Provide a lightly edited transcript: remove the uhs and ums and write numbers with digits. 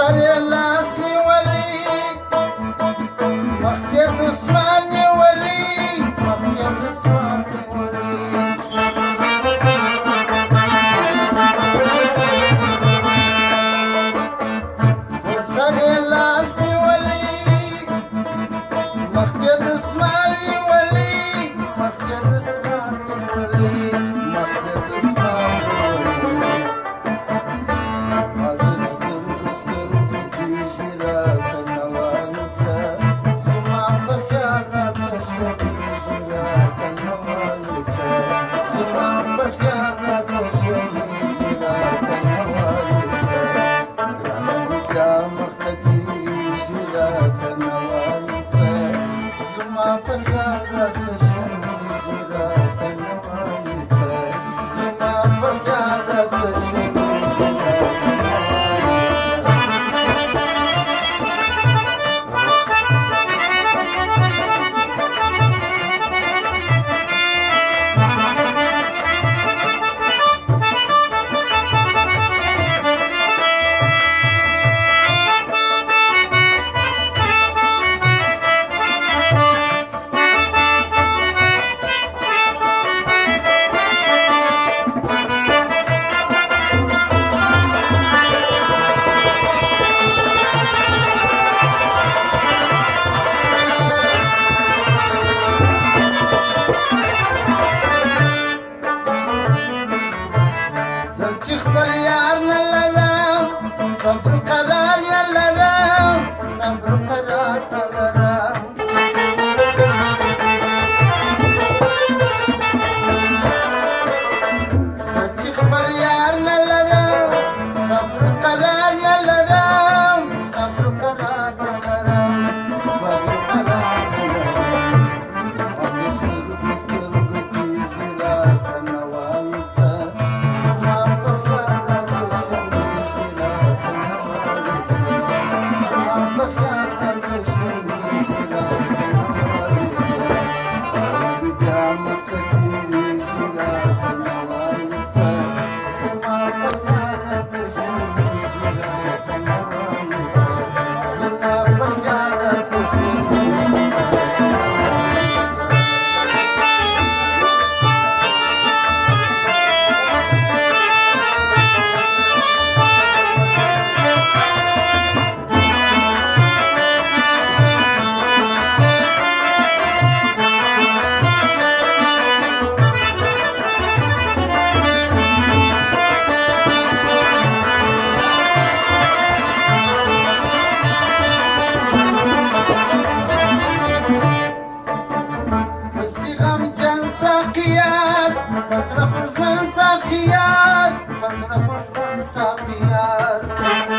سر یې لاس نیولی مخکې دسمال نیولی مخکې دسمال نیولی سر یې لاس نیولی مخکې دسمال نیولی مخکې دسمال نیولی مخکې دسمال صبر قرار يا لرم صبر قرار لرم سچ خبر یار نه لرم صبر قرار يا لرم صبر قرار لرم صبر قرار لرم مستر کی زرا تنوایت سما ساقيات بزرق من ساقيات